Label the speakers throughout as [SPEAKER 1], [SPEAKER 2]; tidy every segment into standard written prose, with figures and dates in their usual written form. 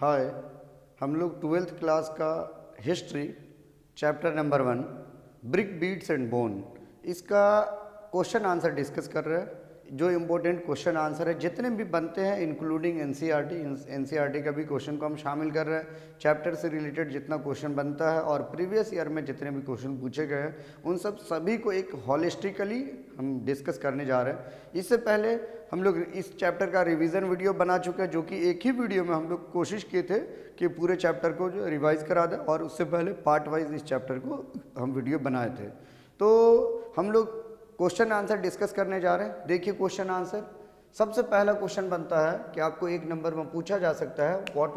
[SPEAKER 1] हाय, हम लोग twelfth class का history chapter number 1 brick beads and bone इसका क्वेश्चन आंसर डिस्कस कर रहे हैं। जो इम्पोर्टेंट क्वेश्चन आंसर है जितने भी बनते हैं इंक्लूडिंग एनसीईआरटी का भी क्वेश्चन को हम शामिल कर रहे हैं। चैप्टर से रिलेटेड जितना क्वेश्चन बनता है और प्रीवियस ईयर में जितने भी क्वेश्चन पूछे गए हैं उन सभी को एक हॉलिस्टिकली हम डिस्कस करने जा रहे हैं। इससे पहले हम लोग इस चैप्टर का रिवीजन वीडियो बना चुके हैं, जो कि एक ही वीडियो में हम लोग कोशिश किए थे कि पूरे चैप्टर को जो रिवाइज करा दें, और उससे पहले पार्ट वाइज इस चैप्टर को हम वीडियो बनाए थे। तो हम लोग क्वेश्चन आंसर डिस्कस करने जा रहे हैं। देखिए क्वेश्चन आंसर, सबसे पहला क्वेश्चन बनता है कि आपको एक नंबर में पूछा जा सकता है what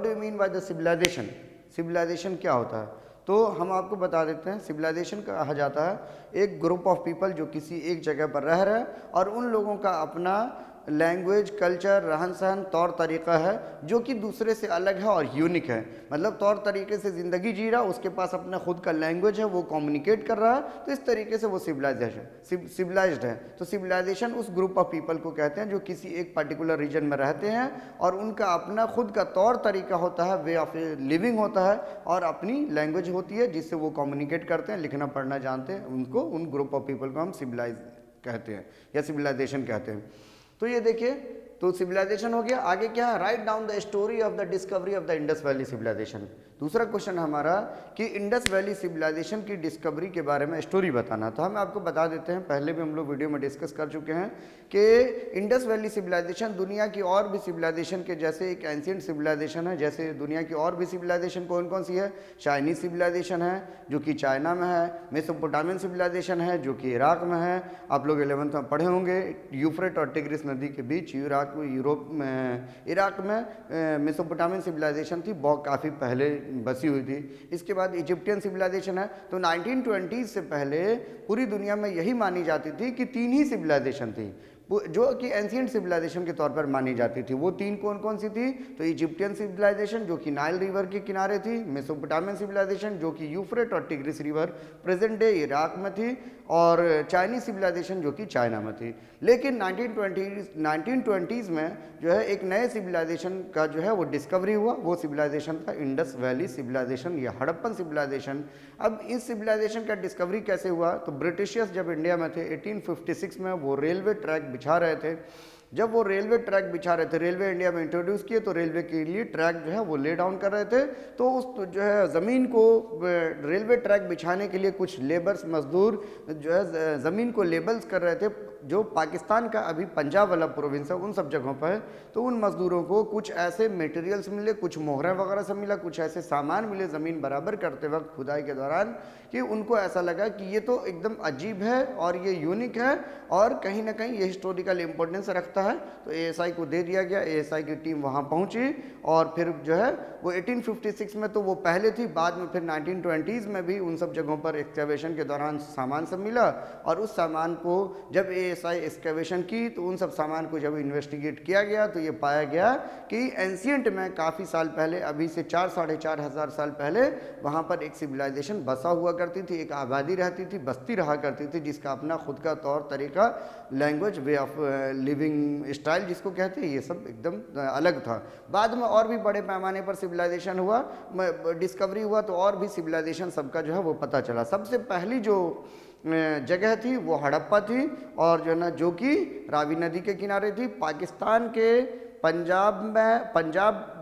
[SPEAKER 1] do you mean by the civilisation. Civilisation क्या होता है? तो हम आपको बता देते हैं, सिविलाइजेशन कहा जाता है एक ग्रुप ऑफ पीपल जो किसी एक जगह पर रह रहे हैं और उन लोगों का अपना लैंग्वेज, कल्चर, रहन सहन, तौर तरीका है जो कि दूसरे से अलग है और यूनिक है। मतलब तौर तरीके से ज़िंदगी जी रहा, उसके पास अपना खुद का लैंग्वेज है, वो कम्युनिकेट कर रहा है, तो इस तरीके से वो सिविलाइज्ड है। तो सिविलाइजेशन उस ग्रुप ऑफ पीपल को कहते हैं जो किसी एक पर्टिकुलर रीजन में रहते हैं और उनका अपना खुद का तौर तरीका होता है, वे ऑफ लिविंग होता है और अपनी लैंग्वेज होती है जिससे वो कम्युनिकेट करते हैं, लिखना पढ़ना जानते हैं। उन ग्रुप ऑफ पीपल को हम सिविलाइज कहते हैं या सिविलाइजेशन कहते हैं। तो ये देखिए, तो सिविलाइजेशन हो गया। आगे क्या है? Write down the story of the discovery of the Indus Valley civilisation. दूसरा क्वेश्चन हमारा कि इंडस वैली सिविलाइजेशन की डिस्कवरी के बारे में स्टोरी बताना। तो हम आपको बता देते हैं, पहले भी हम लोग वीडियो में डिस्कस कर चुके हैं कि इंडस वैली सिविलाइजेशन दुनिया की और भी सिविलाइजेशन के जैसे एक एंशिएंट सिविलाइजेशन है। जैसे दुनिया की और भी सिविलाइजेशन कौन कौन सी है? चाइनीज सिविलाइजेशन है जो कि चाइना में है, मेसोपोटामियन सिविलाइजेशन है जो कि इराक में है। आप लोग 11th में पढ़े होंगे, यूफ्रेट और टिग्रिस नदी के बीच यूरोप में, इराक में मेसोपोटामियन सिविलाइजेशन थी, बहुत काफ़ी पहले बसी हुई थी। इसके बाद इजिप्टियन सिविलाइजेशन है। तो 1920 से पहले पूरी दुनिया में यही मानी जाती थी कि 3 ही सिविलाइजेशन थी जो कि एंशिएंट सिविलाइजेशन के तौर पर मानी जाती थी। वो 3 कौन कौन सी थी? तो इजिप्टियन सिविलाइजेशन जो कि नाइल रिवर के किनारे थी, मेसोपोटामियन सिविलाइजेशन जो कि यूफ्रेट और tigris river present day Iraq में थी, और चाइनीज सिविलाइजेशन जो कि चाइना में थी। लेकिन 1920s में जो है एक नए सिविलाइजेशन का जो है वो डिस्कवरी हुआ। वो सिविलाइजेशन था इंडस वैली सिविलाइजेशन या हड़प्पन सिविलाइजेशन। अब इस सिविलाइजेशन का डिस्कवरी कैसे हुआ? तो ब्रिटिशर्स जब इंडिया में थे 1856 में, वो रेलवे ट्रैक बिछा रहे थे। जब वो रेलवे ट्रैक बिछा रहे थे, रेलवे इंडिया में इंट्रोड्यूस किए, तो रेलवे के लिए ट्रैक जो है वो ले डाउन कर रहे थे। तो उस जो है ज़मीन को, रेलवे ट्रैक बिछाने के लिए कुछ लेबर्स, मजदूर जो है ज़मीन को लेबल्स कर रहे थे। जो पाकिस्तान का अभी पंजाब वाला प्रोविंस है उन सब जगहों पर है, तो उन मजदूरों को कुछ ऐसे मटेरियल्स मिले, कुछ मोहरें वगैरह सब मिला, कुछ ऐसे सामान मिले ज़मीन बराबर करते वक्त खुदाई के दौरान, कि उनको ऐसा लगा कि ये तो एकदम अजीब है और ये यूनिक है और कहीं ना कहीं ये हिस्टोरिकल इम्पोर्टेंस रखता है। तो एएसआई को दे दिया गया। एएसआई की टीम वहाँ पहुँची और फिर जो है वो 1856 में तो वो पहले थी, बाद में फिर 1920s में भी उन सब जगहों पर एक्सकैवेशन के दौरान सामान सब मिला, और उस सामान को जब एएसआई एक्सकैवेशन की तो उन सब सामान को जब इन्वेस्टिगेट किया गया तो ये पाया गया कि एंशिएंट में काफ़ी साल पहले, अभी से 4-4.5 हज़ार साल पहले वहाँ पर एक सिविलाइजेशन बसा हुआ करती थी, एक आबादी रहती थी, बस्ती रहा करती थी, जिसका अपना खुद का तौर तरीका, language, way of living style जिसको कहते हैं, ये सब एकदम अलग था। बाद में और भी बड़े पैमाने पर सिविलाइजेशन हुआ, डिस्कवरी हुआ, तो और भी सिविलाइजेशन सबका जो है वो पता चला। सबसे पहली जो जगह थी वो हड़प्पा थी, और जो है ना, जो कि रावी नदी के किनारे थी, पाकिस्तान के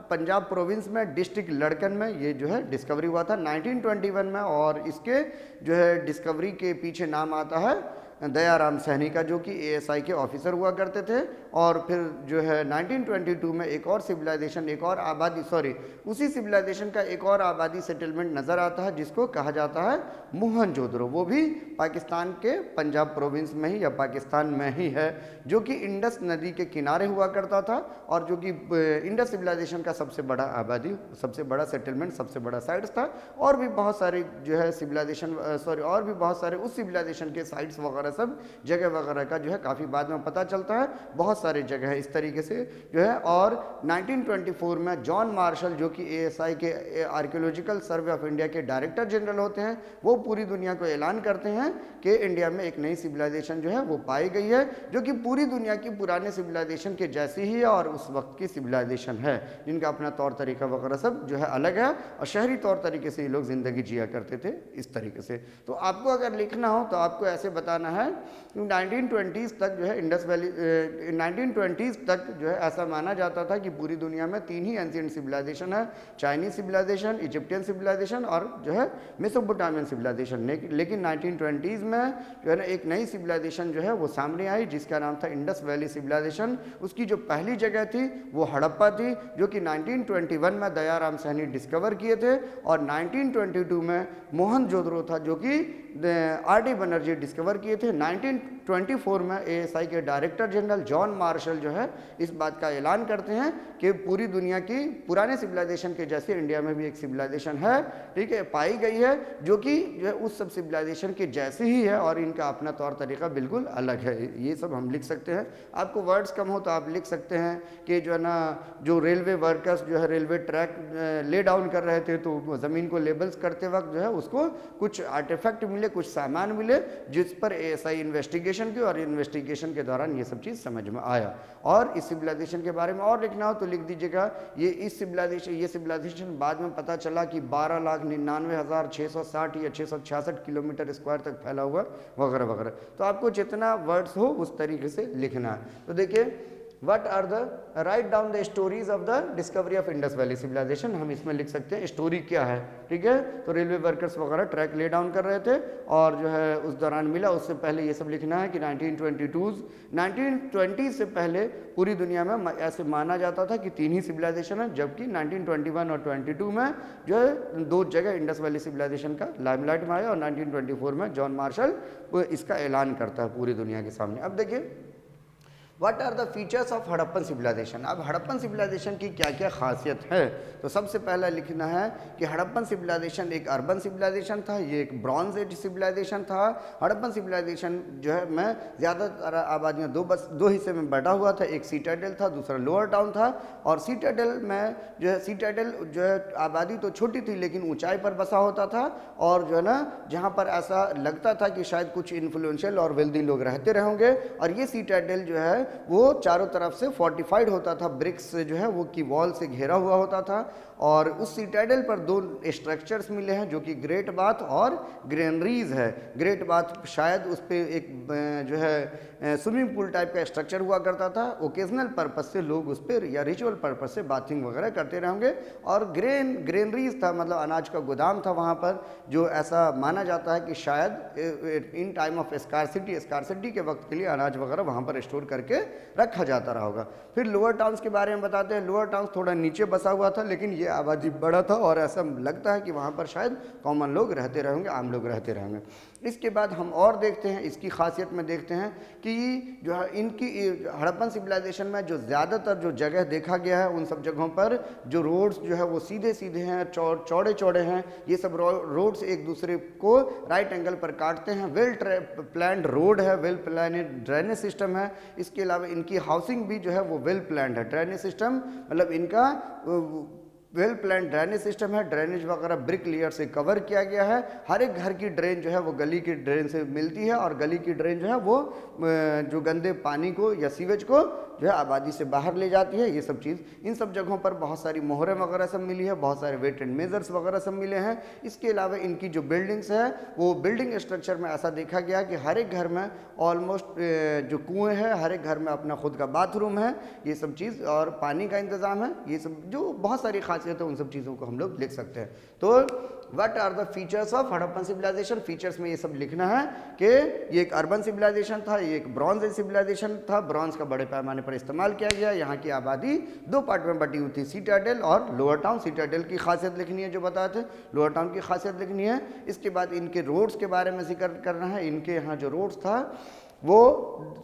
[SPEAKER 1] पंजाब प्रोविंस में, डिस्ट्रिक्ट लड़कन में ये जो है डिस्कवरी हुआ था 1921 में। और इसके जो है डिस्कवरी के पीछे नाम आता है दयाराम सहनी का, जो कि एएसआई के ऑफिसर हुआ करते थे। और फिर जो है 1922 में एक और सिविलाइजेशन, एक और आबादी, उसी सिविलाइजेशन का एक और आबादी सेटलमेंट नज़र आता है जिसको कहा जाता है मोहनजोदड़ो। वो भी पाकिस्तान के पंजाब प्रोविंस में ही या पाकिस्तान में ही है, जो कि इंडस नदी के किनारे हुआ करता था, और जो कि इंडस सिविलाइजेशन का सबसे बड़ा आबादी, सबसे बड़ा सेटलमेंट, सबसे बड़ा साइट्स था। और भी बहुत सारे जो है सिविलाइजेशन, और भी बहुत सारे उस सिविलाइजेशन के साइट्स वगैरह वगैरह सब जगह वगैरह का जो है काफ़ी बाद में पता चलता है। बहुत सारे जगह है इस तरीके से जो है। और 1924 में जॉन मार्शल जो कि ASI के आर्कियोलॉजिकल सर्वे ऑफ इंडिया के डायरेक्टर जनरल होते हैं, वो पूरी दुनिया को ऐलान करते हैं कि इंडिया में एक नई सिविलाइजेशन जो है वो पाई गई है, जो कि पूरी दुनिया की पुराने सिविलाइजेशन के जैसी ही है और उस वक्त की सिविलाइजेशन है, जिनका अपना तौर तरीका वगैरह सब जो है अलग है और शहरी तौर तरीके से ये लोग ज़िंदगी जिया करते थे इस तरीके से। तो आपको अगर लिखना हो तो आपको ऐसे बताना है कि 1920s तक जो है इंडस वैली 1920s तक जो है ऐसा माना जाता था कि पूरी दुनिया में 3 ही एंशिएंट सिविलाइजेशन है, चाइनीज सिविलाइजेशन, इजिप्टियन सिविलाइजेशन और जो है मेसोपोटामियन सिविलाइजेशन। लेकिन 1920s में जो है ना एक नई सिविलाइजेशन जो है वो सामने आई जिसका नाम था इंडस वैली सिविलाइजेशन। उसकी जो पहली जगह थी वो हड़प्पा थी, जो कि 1921 में दयाराम सैनी डिस्कवर किए थे, और 1922 में मोहनजोदड़ो था जो कि RD बनर्जी डिस्कवर किए थे। 1924 में ASI के डायरेक्टर जनरल जॉन मार्शल जो है इस बात का ऐलान करते हैं कि पूरी दुनिया की पुराने सिविलाइजेशन के जैसे इंडिया में भी एक सिविलाइजेशन है, ठीक है, पाई गई है, जो कि जो है उस सब सिविलाइजेशन के जैसे ही है और इनका अपना तौर तरीका बिल्कुल अलग है। ये सब हम लिख सकते हैं। आपको वर्ड्स कम हो तो आप लिख सकते हैं कि जो है ना जो रेलवे वर्कर्स जो है रेलवे ट्रैक ले डाउन कर रहे थे तो ज़मीन को लेबल्स करते वक्त जो है उसको कुछ आर्टिफैक्ट मिले, कुछ सामान मिले, जिस पर ASI इन्वेस्टिगेशन की, और इन्वेस्टिगेशन के दौरान ये सब चीज़ समझ में आया। और इस सिविलाइजेशन के बारे में और लिखना हो तो लिख दीजिएगा ये सिविलाइजेशन बाद में पता चला कि 12,99,660 या 666 किलोमीटर स्क्वायर तक फैला हुआ वगैरह वगैरह। तो आपको जितना वर्ड्स हो उस तरीके से लिखना है। तो देखिए What are the write down the stories of the discovery of Indus Valley civilization। हम इसमें लिख सकते हैं स्टोरी क्या है, ठीक है। तो रेलवे वर्कर्स वगैरह ट्रैक ले डाउन कर रहे थे और जो है उस दौरान मिला। उससे पहले ये सब लिखना है कि 1920 से पहले पूरी दुनिया में ऐसे माना जाता था कि 3 ही सिविलाइजेशन है, जबकि 1921 और 22 में जो है 2 जगह इंडस वैली सिविलाइजेशन का लाइमलाइट में आया और 1924 में जॉन मार्शल इसका ऐलान करता है पूरी दुनिया के सामने। अब देखिए what are the features of Harappan civilisation. अब हड़प्पन सिविलाइजेशन की क्या क्या खासियत है, तो सबसे पहला लिखना है कि हड़प्पन सिविलाइजेशन एक अर्बन सिविलाइजेशन था, ये एक ब्रॉन्ज एज सिविलाइजेशन था। हड़प्पन सिविलाइजेशन जो है में ज़्यादातर आबादियाँ दो हिस्से में बटा हुआ था, एक सीटाडेल था, दूसरा लोअर टाउन था। और सीटाडेल में जो है सीटाडेल जो है आबादी तो छोटी थी लेकिन ऊंचाई पर बसा होता था, और जो है ना जहाँ पर ऐसा लगता था कि शायद कुछ इन्फ्लुएंशियल और वेल्दी लोग रहते रहेंगे। और ये सीटाडेल जो है वो चारों तरफ से फोर्टिफाइड होता था, ब्रिक्स से जो है वो की वॉल से घेरा हुआ होता था। और उस सीटाडेल पर 2 स्ट्रक्चर्स मिले हैं जो कि ग्रेट बाथ और ग्रेनरीज है। ग्रेट बाथ शायद उस पर एक जो है स्विमिंग पूल टाइप का स्ट्रक्चर हुआ करता था, ओकेजनल पर्पस से लोग उस पर या रिचुअल पर्पस से बाथिंग वगैरह करते रहेंगे। और ग्रेनरीज था, मतलब अनाज का गोदाम था वहाँ पर, जो ऐसा माना जाता है कि शायद इन टाइम ऑफ स्कारसिटी के वक्त के लिए अनाज वगैरह वहाँ पर स्टोर करके रखा जाता रहा होगा। फिर लोअर टाउन्स के बारे में बताते हैं। लोअर टाउन्स थोड़ा नीचे बसा हुआ था लेकिन ये आबादी बड़ा था और ऐसा लगता है कि वहाँ पर शायद कॉमन लोग रहते रहेंगे, आम लोग रहते रहेंगे। इसके बाद हम और देखते हैं, इसकी खासियत में देखते हैं कि जो है इनकी हड़प्पन सिविलाइजेशन में जो ज़्यादातर जो जगह देखा गया है उन सब जगहों पर जो रोड्स जो है वो सीधे सीधे हैं, चौड़े चौड़े हैं। ये सब रोड्स एक दूसरे को राइट एंगल पर काटते हैं। वेल प्लान्ड रोड है, वेल प्लान्ड ड्रेनेज सिस्टम है। इसके अलावा इनकी हाउसिंग भी जो है वो वेल प्लान्ड है। ड्रेनेज सिस्टम मतलब इनका वेल प्लान ड्रेनेज सिस्टम है। ड्रेनेज वगैरह ब्रिक लेयर से कवर किया गया है। हर एक घर की ड्रेन जो है वो गली की ड्रेन से मिलती है और गली की ड्रेन जो है वो जो गंदे पानी को या सीवेज को जो है आबादी से बाहर ले जाती है। ये सब चीज़ इन सब जगहों पर बहुत सारी मोहरें वगैरह सब मिली है, बहुत सारे वेट एंड मेजर्स वगैरह सब मिले हैं। इसके अलावा इनकी जो बिल्डिंग्स है वो बिल्डिंग स्ट्रक्चर में ऐसा देखा गया कि हर एक घर में ऑलमोस्ट जो कुएँ हैं, हर एक घर में अपना खुद का बाथरूम है, ये सब चीज़, और पानी का इंतज़ाम है। ये सब जो बहुत सारी खासियत है उन सब चीज़ों को हम लोग लिख सकते हैं। तो what are the features of Harappan civilisation. Features में ये सब लिखना है कि ये एक अर्बन सिविलाइजेशन था, ये एक ब्रॉन्ज एज सिविलाइजेशन था। ब्रॉन्ज का बड़े पैमाने पर इस्तेमाल किया गया। यहाँ की आबादी 2 पार्ट में बटी हुई थी, सीटाडेल और लोअर टाउन। सीटाडेल की खासियत लिखनी है जो बताए थे, लोअर टाउन की खासियत लिखनी है। इसके बाद इनके रोड्स के बारे में जिक्र करना है। इनके यहाँ जो रोड्स था वो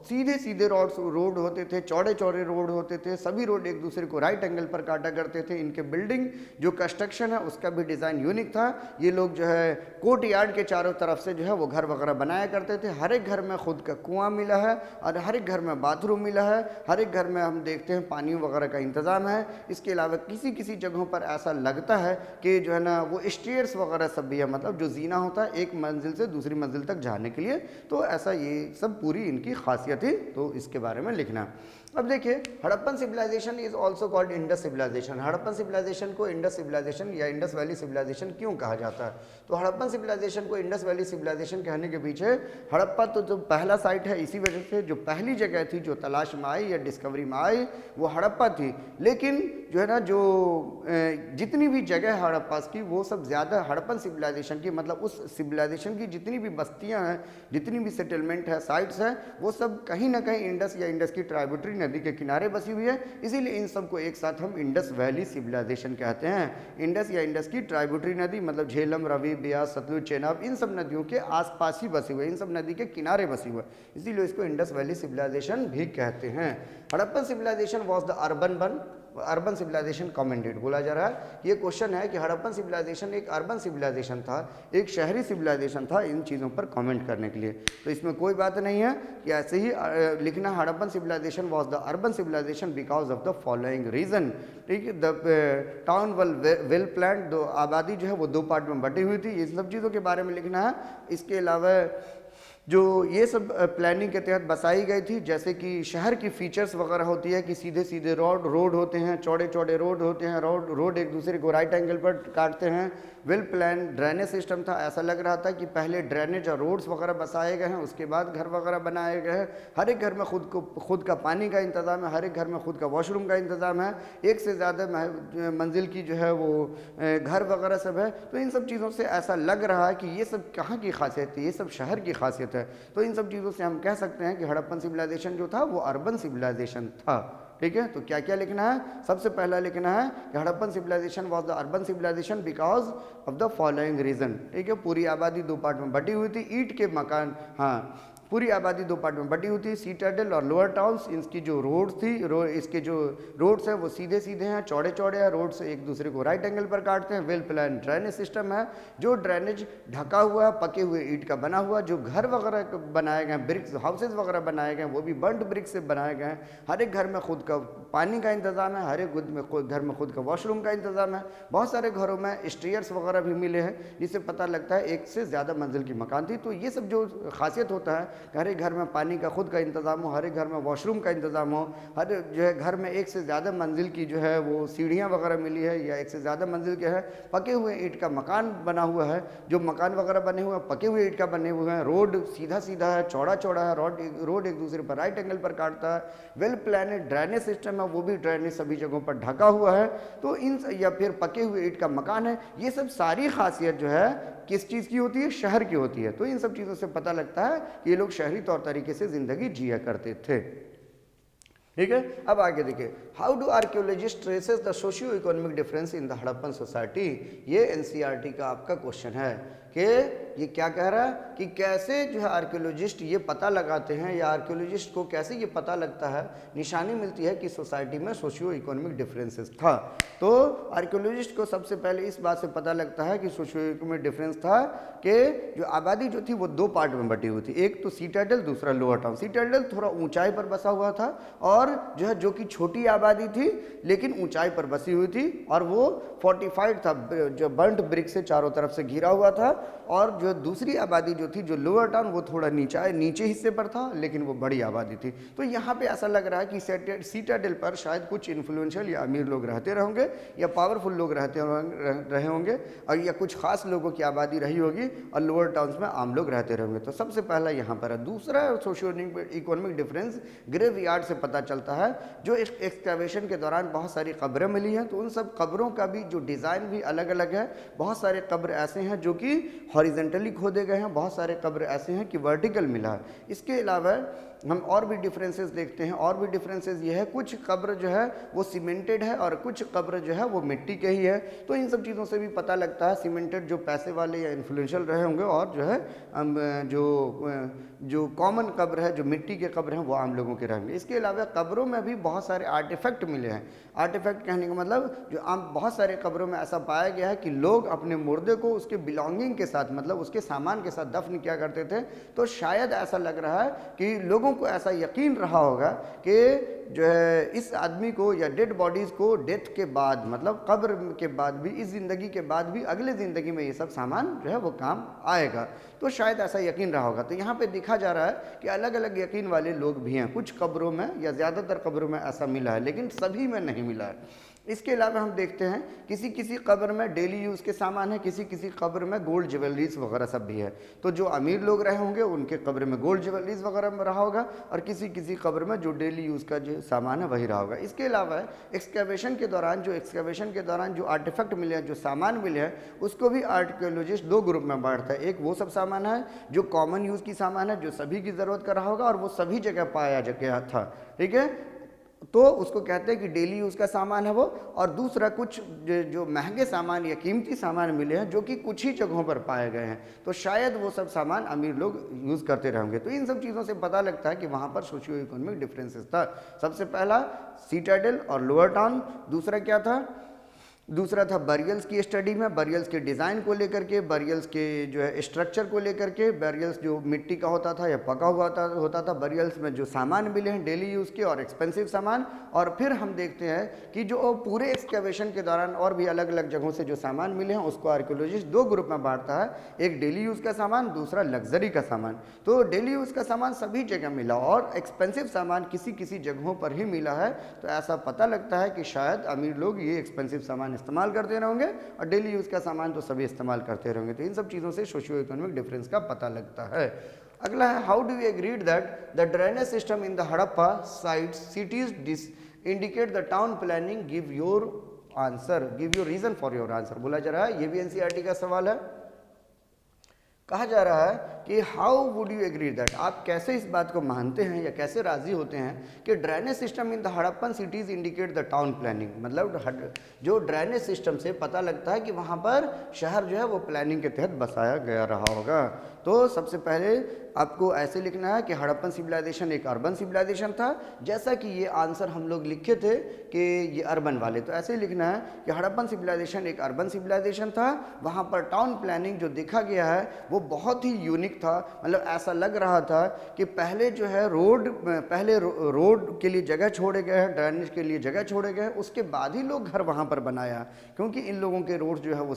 [SPEAKER 1] सीधे सीधे रोड होते थे, चौड़े चौड़े रोड होते थे, सभी रोड एक दूसरे को राइट एंगल पर काटा करते थे। इनके बिल्डिंग जो कंस्ट्रक्शन है उसका भी डिज़ाइन यूनिक था। ये लोग जो है कोर्ट यार्ड के चारों तरफ से जो है वो घर वगैरह बनाया करते थे। हर एक घर में खुद का कुआं मिला है और हर एक घर में बाथरूम मिला है, हर एक घर में हम देखते हैं पानी वगैरह का इंतज़ाम है। इसके अलावा किसी किसी जगहों पर ऐसा लगता है कि जो है ना वो स्टेयर्स वगैरह सब भी है, मतलब जो जीना होता है एक मंजिल से दूसरी मंजिल तक जाने के लिए। तो ऐसा ये सब पूरी इनकी खासियत है, तो इसके बारे में लिखना। अब देखिए, Harappan civilisation is also called Indus civilisation. Harappan civilisation को इंडस सिविलाइजेशन या इंडस वैली सिविलाइजेशन क्यों कहा जाता है? तो हड़प्पन सिविलाइजेशन को इंडस वैली सिविलाइजेशन कहने के पीछे हड़प्पा तो जो पहला साइट है, इसी वजह से जो पहली जगह थी जो तलाश में आई या डिस्कवरी में आई वो हड़प्पा थी। लेकिन जो है ना जो जितनी भी जगह है हड़प्पा की वो सब ज़्यादा हड़प्पन सिविलाइजेशन की, मतलब उस सिविलाइजेशन की जितनी भी बस्तियाँ हैं, जितनी भी सेटलमेंट है, साइट्स हैं, वो सब कहीं ना कहीं इंडस या इंडस की ट्राइब्यूटरी नदी के किनारे बसी हुई है। इसीलिए इन सब को एक साथ हम इंडस वैली सिविलाइजेशन कहते हैं। इंडस या इंडस की ट्राइब्यूटरी नदी मतलब झेलम, रवि, ब्यास, सतलुज, चेनाब, इन सब नदियों के आसपास ही बसी हुई है, इन सब नदी के किनारे बसी हुई है, इसीलिए इसको इंडस वैली सिविलाइजेशन भी कहते हैं। Harappan civilisation was the urban civilisation commended. बोला जा रहा है, ये क्वेश्चन है कि हड़प्पन सिविलाइजेशन एक अर्बन सिविलाइजेशन था, एक शहरी सिविलाइजेशन था, इन चीज़ों पर कमेंट करने के लिए। तो इसमें कोई बात नहीं है कि ऐसे ही लिखना Harappan civilisation was the urban civilisation because of the following reason. ठीक है, द टाउन वेल प्लान्ड, दो आबादी जो है वो दो पार्ट में बटी हुई थी, ये सब चीज़ों के बारे में लिखना है। इसके अलावा जो ये सब प्लानिंग के तहत बसाई गई थी, जैसे कि शहर की फीचर्स वगैरह होती है कि सीधे सीधे रोड होते हैं, चौड़े चौड़े रोड होते हैं, रोड एक दूसरे को राइट एंगल पर काटते हैं। वेल प्लान ड्रेनेज सिस्टम था, ऐसा लग रहा था कि पहले ड्रेनेज और रोड्स वगैरह बसाए गए हैं, उसके बाद घर वगैरह बनाए गए हैं। हर एक घर में खुद का पानी का इंतज़ाम है, हर एक घर में खुद का वॉशरूम का इंतज़ाम है, एक से ज़्यादा मंजिल की जो है वो घर वगैरह सब है। तो इन सब चीज़ों से ऐसा लग रहा है कि ये सब कहाँ की खासियत है, ये सब शहर की खासियत है। तो इन सब चीज़ों से हम कह सकते हैं कि हड़प्पन सिविलाइजेशन जो था वो अर्बन सिविलाइजेशन था। ठीक है, तो क्या क्या लिखना है? सबसे पहला लिखना है कि Harappan civilisation was the urban civilisation because of the following reason. ठीक है, पूरी आबादी दो पार्ट में बटी हुई थी, ईंट के मकान, हाँ पूरी आबादी दो पार्ट में बटी हुई थी। सीटाडेल और लोअर टाउन्स, इसकी जो रोड्स थी, इसके जो रोड्स हैं वो सीधे सीधे हैं, चौड़े चौड़े हैं, रोड्स एक दूसरे को राइट एंगल पर काटते हैं। वेल प्लान ड्रेनेज सिस्टम है, जो ड्रेनेज ढका हुआ है, पके हुए ईंट का बना हुआ। जो घर वगैरह बनाए गए हैं, ब्रिक्स हाउसेज वगैरह बनाए गए हैं, वो भी बर्न्ड ब्रिक्स से बनाए गए हैं। हर एक घर में खुद का पानी का इंतज़ाम है, हर एक घर में खुद का वॉशरूम का इंतज़ाम है। बहुत सारे घरों में स्टेयर्स वगैरह भी मिले हैं, जिससे पता लगता है एक से ज़्यादा मंजिल की मकान थी। तो ये सब जो खासियत होता है, हर एक घर में पानी का खुद का इंतज़ाम हो, हर एक घर में वॉशरूम का इंतज़ाम हो, हर जो है घर में एक से ज़्यादा मंजिल की जो है वो सीढ़ियाँ वगैरह मिली है, या एक से ज़्यादा मंजिल के है, पके हुए ईंट का मकान बना हुआ है, जो मकान वगैरह बने हुए हैं पके हुए ईंट का बने हुए हैं, रोड सीधा सीधा है, चौड़ा चौड़ा है, रोड एक दूसरे पर राइट एंगल पर काटता है। वेल प्लान ड्रेनेज सिस्टम है, वो भी ड्रेनेज सभी जगहों पर ढका हुआ है। तो इन या फिर पके हुए ईंट का मकान है, ये सब सारी खासियत जो है किस चीज़ की होती है? शहर की होती है। तो इन सब चीज़ों से पता लगता है कि ये लोग शहरी तौर तरीके से ज़िंदगी जिया करते थे। ठीक है, अब आगे देखिए, how do archaeologist traces the socio economic difference in the Harappan society. ये एनसीईआरटी का आपका क्वेश्चन है कि ये क्या कह रहा है कि कैसे जो है आर्कियोलॉजिस्ट ये पता लगाते हैं, या आर्कियोलॉजिस्ट को कैसे ये पता लगता है, निशानी मिलती है कि सोसाइटी में सोशियो इकोनॉमिक डिफरेंसेस था। तो आर्कियोलॉजिस्ट को सबसे पहले इस बात से पता लगता है कि सोशियो इकोनॉमिक डिफरेंस था कि जो आबादी जो थी वो दो पार्ट में बटी हुई थी, एक तो सीटाडेल, दूसरा लोअर टाउन। सीटाडेल थोड़ा ऊंचाई पर बसा हुआ था, और जो कि छोटी आबादी थी लेकिन ऊंचाई पर बसी हुई थी, और वो फोर्टिफाइड था, जो बर्न्ट ब्रिक से चारों तरफ से घिरा हुआ था। और जो दूसरी आबादी जो थी, जो लोअर टाउन, वो थोड़ा नीचे हिस्से पर था, लेकिन वो बड़ी आबादी थी। तो यहाँ पे ऐसा लग रहा है कि सीटाडेल पर शायद कुछ इन्फ्लुएंशियल या अमीर लोग रहते होंगे, या पावरफुल लोग रहे होंगे, और या कुछ खास लोगों की आबादी रही होगी, और लोअर टाउन्स में आम लोग रहते रहेंगे। तो सबसे पहला यहाँ पर है। दूसरा socio economic difference graveyard से पता चलता है। जो एक्सकैवेशन के दौरान बहुत सारी कब्रें मिली हैं, तो उन सब कब्रों का भी जो डिज़ाइन भी अलग अलग है। बहुत सारे कब्र ऐसे हैं जो कि हॉरिजेंटली खोदे गए हैं, बहुत सारे कब्र ऐसे हैं कि वर्टिकल मिला है। इसके अलावा हम और भी डिफरेंसेस देखते हैं। और भी डिफरेंसेस ये है, कुछ कब्र जो है वो सीमेंटेड है और कुछ कब्र जो है वो मिट्टी के ही है। तो इन सब चीज़ों से भी पता लगता है सीमेंटेड जो पैसे वाले या इन्फ्लुएंशियल रहे होंगे, और जो है जो कॉमन कब्र है, जो मिट्टी के कब्र हैं, वो आम लोगों के रहेंगे। इसके अलावा कब्रों में भी बहुत सारे आर्टिफैक्ट मिले हैं। आर्टिफैक्ट कहने का मतलब जो आम बहुत सारे कब्रों में ऐसा पाया गया है कि लोग अपने मुर्दे को उसके बिलोंगिंग के साथ, मतलब उसके सामान के साथ दफन किया करते थे। तो शायद ऐसा लग रहा है कि लोगों को ऐसा यकीन रहा होगा कि जो है इस आदमी को या डेड बॉडीज़ को डेथ के बाद, मतलब कब्र के बाद भी, इस ज़िंदगी के बाद भी अगले ज़िंदगी में ये सब सामान जो है वो काम आएगा। तो शायद ऐसा यकीन रहा होगा। तो यहाँ पे देखा जा रहा है कि अलग अलग यकीन वाले लोग भी हैं। कुछ कब्रों में या ज़्यादातर कब्रों में ऐसा मिला है, लेकिन सभी में नहीं मिला है। इसके अलावा हम देखते हैं किसी किसी कब्र में डेली यूज़ के सामान है, किसी किसी कब्र में गोल्ड ज्वेलरीज वगैरह सब भी है। तो जो अमीर लोग रहे होंगे उनके कब्र में गोल्ड ज्वेलरीज वगैरह में रहा होगा, और किसी किसी कब्र में जो डेली यूज़ का जो सामान है वही रहा होगा। इसके अलावा एक्सकैवेशन के दौरान जो आर्टिफैक्ट मिले हैं, जो सामान मिले हैं, उसको भी आर्कियोलॉजिस्ट दो ग्रुप में बांटता है। एक वो सब सामान है जो कॉमन यूज़ की सामान है, जो सभी की ज़रूरत का रहा होगा और वो सभी जगह पाया गया था, ठीक है, तो उसको कहते हैं कि डेली यूज़ का सामान है वो। और दूसरा कुछ जो महंगे सामान या कीमती सामान मिले हैं जो कि कुछ ही जगहों पर पाए गए हैं, तो शायद वो सब सामान अमीर लोग यूज़ करते रहेंगे। तो इन सब चीज़ों से पता लगता है कि वहाँ पर सोशियो इकोनॉमिक डिफरेंसेस था। सबसे पहला सिटाडेल और लोअर टाउन, दूसरा था बरियल्स की स्टडी में, बरियल्स के डिज़ाइन को लेकर के, बरियल्स के जो है स्ट्रक्चर को लेकर के, बरियल्स जो मिट्टी का होता था या पका हुआ होता था, बरियल्स में जो सामान मिले हैं डेली यूज़ के और एक्सपेंसिव सामान। और फिर हम देखते हैं कि जो पूरे एक्सकैवेशन के दौरान और भी अलग अलग जगहों से जो सामान मिले हैं उसको आर्कियोलॉजिस्ट दो ग्रुप में बांटता है, एक डेली यूज़ का सामान, दूसरा लग्जरी का सामान। तो डेली यूज़ का सामान सभी जगह मिला और एक्सपेंसिव सामान किसी किसी जगहों पर ही मिला है। तो ऐसा पता लगता है कि शायद अमीर लोग ये एक्सपेंसिव सामान इस्तेमाल करते रहेंगे और डेली यूज़ का सामान तो सभी इस्तेमाल करते रहेंगे। तो इन सब चीज़ों से सोशियो इकोनॉमिक डिफरेंस का पता लगता है। अगला है, how do we agreed that the drainage system in the Harappa sites cities indicate the town planning, give your answer, give your reason for your answer. बोला जा रहा है, ये भी एनसीईआरटी का सवाल है। कहा जा रहा है कि how would you agree that, आप कैसे इस बात को मानते हैं या कैसे राजी होते हैं कि drainage system in the Harappan cities indicate the town planning, मतलब जो ड्रेनेज सिस्टम से पता लगता है कि वहाँ पर शहर जो है वो प्लानिंग के तहत बसाया गया रहा होगा। तो सबसे पहले आपको ऐसे लिखना है कि हड़प्पन सिविलाइजेशन एक अर्बन सिविलाइजेशन था, जैसा कि ये आंसर हम लोग लिखे थे कि ये अर्बन वाले, तो ऐसे ही लिखना है कि हड़प्पन सिविलाइजेशन एक अर्बन सिविलाइजेशन था। वहाँ पर टाउन प्लानिंग जो देखा गया है वो बहुत ही यूनिक था, मतलब ऐसा लग रहा था कि पहले जो है रोड के लिए जगह छोड़े गए हैं, ड्रेनेज के लिए जगह छोड़े गए हैं, उसके बाद ही लोग घर वहाँ पर बनाया, क्योंकि इन लोगों के रोड जो है वो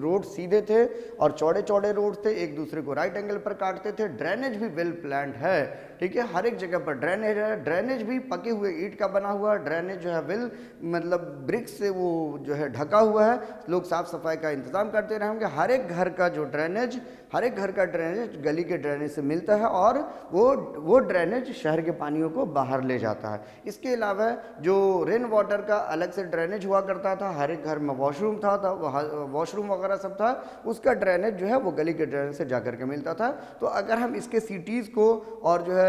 [SPEAKER 1] रोड सीधे थे और चौड़े चौड़े रोड थे, एक दूसरे को राइट एंगल पर काटते थे। ड्रेनेज भी वेल प्लान्ड है, ठीक है, हर एक जगह पर ड्रेनेज है, ड्रेनेज भी पके हुए ईंट का बना हुआ, ड्रेनेज जो है वेल मतलब ब्रिक्स से वो जो है ढका हुआ है, लोग साफ सफाई का इंतजाम करते रहेंगे। हर एक घर का ड्रेनेज गली के ड्रेनेज से मिलता है और वो ड्रेनेज शहर के पानियों को बाहर ले जाता है। इसके अलावा जो रेन वाटर का अलग से ड्रेनेज हुआ करता था, हर एक घर में वॉशरूम था वॉशरूम वगैरह सब था, उसका ड्रेनेज जो है वो गली के ड्रेनेज से जाकर के मिलता था। तो अगर हम इसके सिटीज़ को और जो है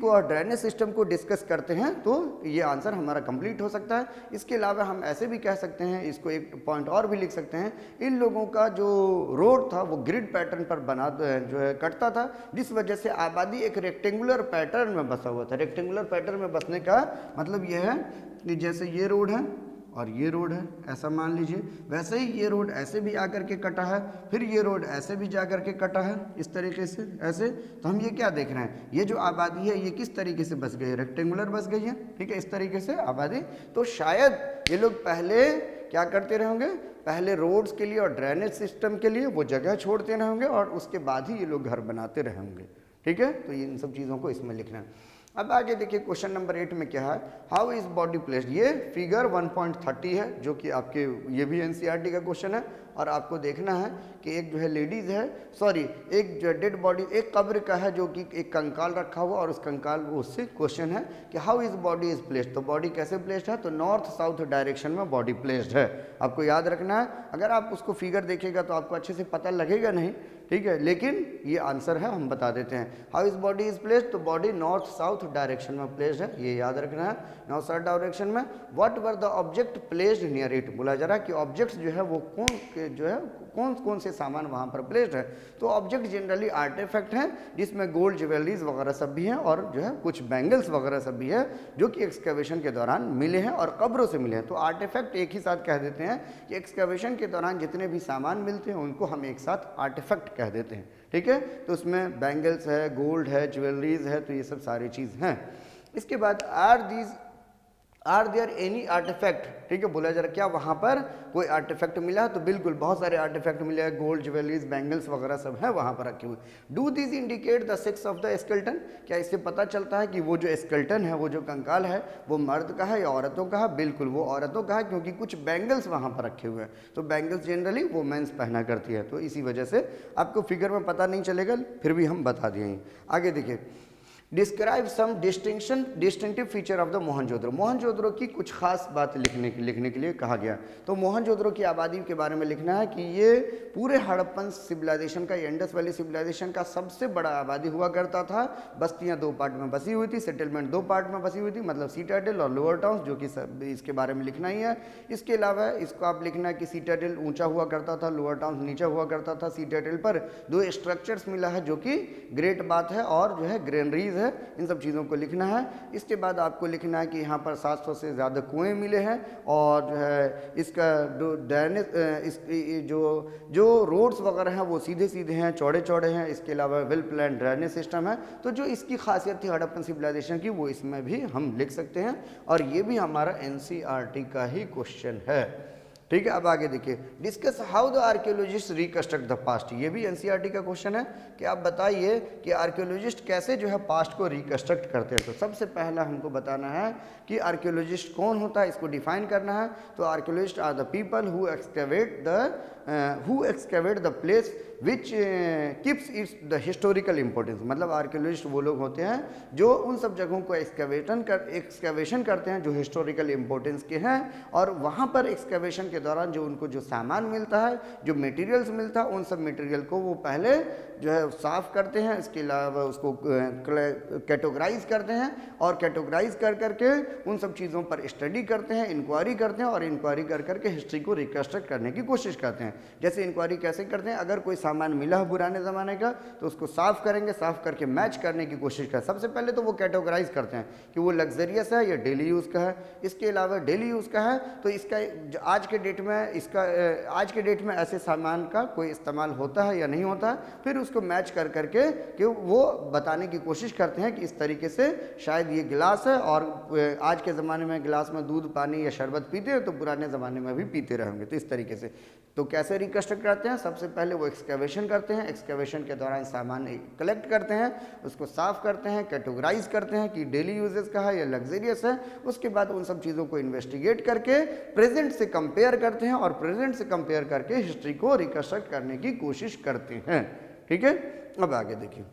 [SPEAKER 1] और ड्रेनेज सिस्टम को डिस्कस करते हैं तो ये आंसर हमारा कंप्लीट हो सकता है। इसके अलावा हम ऐसे भी कह सकते हैं, इसको एक पॉइंट और भी लिख सकते हैं, इन लोगों का जो रोड था वो ग्रिड पैटर्न पर बना जो है कटता था, जिस वजह से आबादी एक रेक्टेंगुलर पैटर्न में बसा हुआ था। रेक्टेंगुलर पैटर्न में बसने का मतलब यह है कि जैसे ये रोड है और ये रोड है, ऐसा मान लीजिए, वैसे ही ये रोड ऐसे भी आकर के कटा है, फिर ये रोड ऐसे भी जा कर के कटा है, इस तरीके से ऐसे। तो हम ये क्या देख रहे हैं, ये जो आबादी है ये किस तरीके से बस गई है, रेक्टेंगुलर बस गई है, ठीक है, इस तरीके से आबादी। तो शायद ये लोग पहले क्या करते रहेंगे, पहले रोड्स के लिए और ड्रेनेज सिस्टम के लिए वो जगह छोड़ते रहेंगे और उसके बाद ही ये लोग घर बनाते रहेंगे, ठीक है। तो ये इन सब चीज़ों को इसमें लिखना है। अब आगे देखिए क्वेश्चन नंबर 8 में क्या है, हाउ इज बॉडी प्लेस्ड। ये फिगर 1.30 है जो कि आपके ये भी एनसीईआरटी का क्वेश्चन है और आपको देखना है कि एक जो है लेडीज़ है, एक जो डेड बॉडी, एक कब्र का है जो कि एक कंकाल रखा हुआ और उस कंकाल उससे क्वेश्चन है कि how is body is placed. तो बॉडी कैसे प्लेस्ड है, तो नॉर्थ साउथ डायरेक्शन में बॉडी प्लेस्ड है, आपको याद रखना है। अगर आप उसको फिगर देखेगा तो आपको अच्छे से पता लगेगा नहीं, ठीक है, लेकिन ये आंसर है, हम बता देते हैं। How is body is placed, तो बॉडी नॉर्थ साउथ डायरेक्शन में प्लेस्ड है, ये याद रखना है, नॉर्थ साउथ डायरेक्शन में। What were the object placed near it, बोला जा रहा है कि ऑब्जेक्ट्स जो है वो कौन कौन से सामान वहाँ पर प्लेस्ड है। तो ऑब्जेक्ट जनरली आर्टिफैक्ट हैं, जिसमें गोल्ड ज्वेलरीज वगैरह सब भी हैं, और जो है कुछ बैंगल्स वगैरह सब भी है, जो कि एक्सकैवेशन के दौरान मिले हैं और कब्रों से मिले हैं। तो आर्टिफैक्ट एक ही साथ कह देते हैं कि एक्सकैवेशन के दौरान जितने भी सामान मिलते हैं उनको हम एक साथ आर्टिफैक्ट कह देते हैं, ठीक है। तो उसमें बैंगल्स है, गोल्ड है, ज्वेलरीज है, तो ये सब सारी चीज़ हैं। इसके बाद आर देयर एनी आर्टिफैक्ट, ठीक है, बोला जा रहा क्या वहाँ पर कोई आर्टिफैक्ट मिला, तो बिल्कुल बहुत सारे आर्टिफैक्ट मिले हैं, गोल्ड ज्वेलरीज बैंगल्स वगैरह सब है वहाँ पर रखे हुए। Do this indicate the sex of the skeleton, क्या इससे पता चलता है कि वो जो स्केल्टन है, वो जो कंकाल है, वो मर्द का है या औरतों का है। बिल्कुल वो औरतों का है, क्योंकि कुछ बैंगल्स वहाँ पर रखे हुए हैं, तो बैंगल्स जनरली वुमेन्स पहना करती है, तो इसी वजह से आपको फिगर में पता नहीं चलेगा, फिर भी हम बता दिए। आगे देखिए, describe some distinctive feature of the Mohenjodaro, Mohenjodaro की कुछ खास बात लिखने के लिए कहा गया। तो मोहनजोदड़ो की आबादी के बारे में लिखना है कि ये पूरे हड़प्पन सिविलाइजेशन का, इंडस वैली सिविलाइजेशन का सबसे बड़ा आबादी हुआ करता था। बस्तियां 2 पार्ट में बसी हुई थी, सेटलमेंट 2 पार्ट में बसी हुई थी, मतलब सिटाडेल और लोअर टाउन्स, जो कि इसके बारे में लिखना ही है। इसके अलावा इसको आप लिखना है कि सिटाडेल ऊंचा हुआ करता था, लोअर टाउन्स नीचा हुआ करता था। सिटाडेल पर 2 स्ट्रक्चर्स मिला है, जो कि ग्रेट बात है, और जो है ग्रेनरीज है, इन सब चीज़ों को लिखना है। इसके बाद आपको लिखना है कि यहाँ पर 700 से ज़्यादा कुएं मिले हैं, और जो है इसका जो रोड्स वगैरह हैं वो सीधे सीधे हैं, चौड़े चौड़े हैं। इसके अलावा वेल प्लान ड्रेनेज सिस्टम है। तो जो इसकी खासियत थी हड़प्पन सिविलाइजेशन की, वो इसमें भी हम लिख सकते हैं, और ये भी हमारा NCERT का ही क्वेश्चन है, ठीक है। अब आगे देखिए, discuss how the archaeologist reconstruct the past, ये भी NCERT का क्वेश्चन है कि आप बताइए कि आर्कियोलॉजिस्ट कैसे जो है पास्ट को रिकंस्ट्रक्ट करते हैं। तो सबसे पहला हमको बताना है कि आर्कियोलॉजिस्ट कौन होता है, इसको डिफाइन करना है। तो archaeologist are the people who excavate the place which keeps its the historical importance, मतलब आर्कियोलॉजिस्ट वो लोग होते हैं जो उन सब जगहों को एक्सकैवेशन करते हैं जो हिस्टोरिकल इंपॉर्टेंस के हैं, और वहाँ पर एक्सकैवेशन के दौरान जो उनको जो सामान मिलता है, जो मटेरियल्स मिलता है, उन सब मटेरियल को वो पहले जो है साफ़ करते हैं। इसके अलावा उसको कैटेगराइज करते हैं, और कैटेगराइज कर करके उन सब चीज़ों पर स्टडी करते हैं, इंक्वायरी करते हैं, और इंक्वायरी कर करके हिस्ट्री को रिकंस्ट्रक्ट करने की कोशिश करते हैं। जैसे इंक्वायरी कैसे करते हैं, अगर कोई सामान मिला है पुराने ज़माने का, तो उसको साफ़ करेंगे, साफ़ करके मैच करने की कोशिश करें। सबसे पहले तो वो कैटेगराइज करते हैं कि वो लग्जरियस है या डेली यूज़ का है। इसके अलावा डेली यूज़ का है तो इसका आज के डेट में ऐसे सामान का कोई इस्तेमाल होता है या नहीं होता है, फिर उसको मैच कर करके कि वो बताने की कोशिश करते हैं कि इस तरीके से शायद ये गिलास है, और आज के ज़माने में गिलास में दूध, पानी या शरबत पीते हैं, तो पुराने ज़माने में भी पीते रहेंगे। तो इस तरीके से तो कैसे रिकंस्ट्रक्ट करते हैं, सबसे पहले वो एक्सकैवेशन करते हैं। एक्सकैवेशन के दौरान सामान कलेक्ट करते हैं, उसको साफ़ करते हैं, कैटेगराइज करते हैं कि डेली यूजेस का है या लग्जरियस है। उसके बाद उन सब चीज़ों को इन्वेस्टिगेट करके प्रेजेंट से कंपेयर करते हैं, और प्रेजेंट से कंपेयर करके हिस्ट्री को रिकंस्ट्रक्ट करने की कोशिश करते हैं, ठीक है। अब आगे देखिए,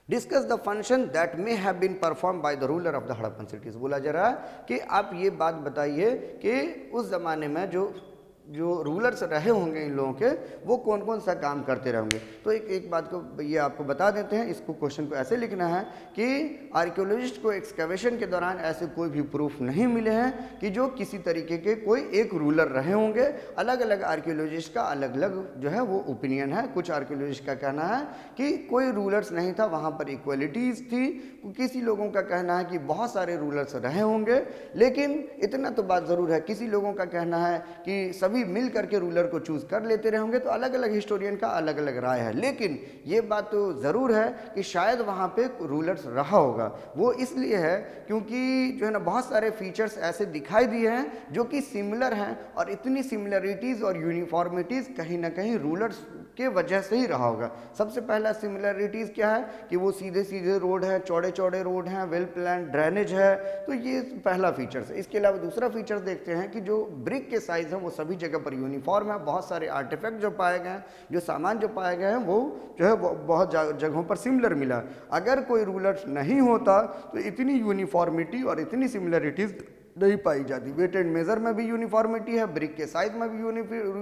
[SPEAKER 1] discuss the function that may have been perform by the ruler of the Harappan cities, बोला जा रहा है कि आप ये बात बताइए कि उस ज़माने में जो रूलर्स रहे होंगे इन लोगों के, वो कौन कौन सा काम करते रहेंगे। तो एक बात को ये आपको बता देते हैं। इसको क्वेश्चन को ऐसे लिखना है कि आर्कियोलॉजिस्ट को एक्सकैवेशन के दौरान ऐसे कोई भी प्रूफ नहीं मिले हैं कि जो किसी तरीके के कोई एक रूलर रहे होंगे। अलग अलग आर्कियोलॉजिस्ट का अलग अलग जो है वो ओपिनियन है। कुछ आर्कियोलॉजिस्ट का कहना है कि कोई रूलर्स नहीं था, वहाँ पर इक्वलिटीज़ थी। किसी लोगों का कहना है कि बहुत सारे रूलर्स रहे होंगे, लेकिन इतना तो बात ज़रूर है, किसी लोगों का कहना है कि सभी मिल करके रूलर को चूज कर लेते रहे होंगे। तो अलग अलग हिस्टोरियन का अलग अलग राय है, लेकिन ये बात तो ज़रूर है कि शायद वहाँ पे रूलर्स रहा होगा। वो इसलिए है क्योंकि जो है ना बहुत सारे फीचर्स ऐसे दिखाई दिए हैं जो कि सिमिलर हैं, और इतनी सिमिलरिटीज़ और यूनिफॉर्मिटीज़ कहीं ना कहीं रूलर्स के वजह से ही रहा होगा। सबसे पहला सिमिलरिटीज़ क्या है कि वो सीधे सीधे रोड हैं, चौड़े चौड़े रोड हैं, वेल प्लान ड्रेनेज है। तो ये पहला फीचर्स है। इसके अलावा दूसरा फीचर देखते हैं कि जो ब्रिक के साइज़ हैं वो सभी जगह पर यूनिफॉर्म है। बहुत सारे आर्टिफैक्ट जो पाए गए हैं, जो सामान जो पाए गए हैं, वो जो है बहुत जगहों पर सिमिलर मिला। अगर कोई रूलर नहीं होता तो इतनी यूनिफॉर्मिटी और इतनी सिमिलरिटीज़ नहीं पाई जाती। वेट एंड मेजर में भी यूनिफॉर्मिटी है, ब्रिक के साइज में भी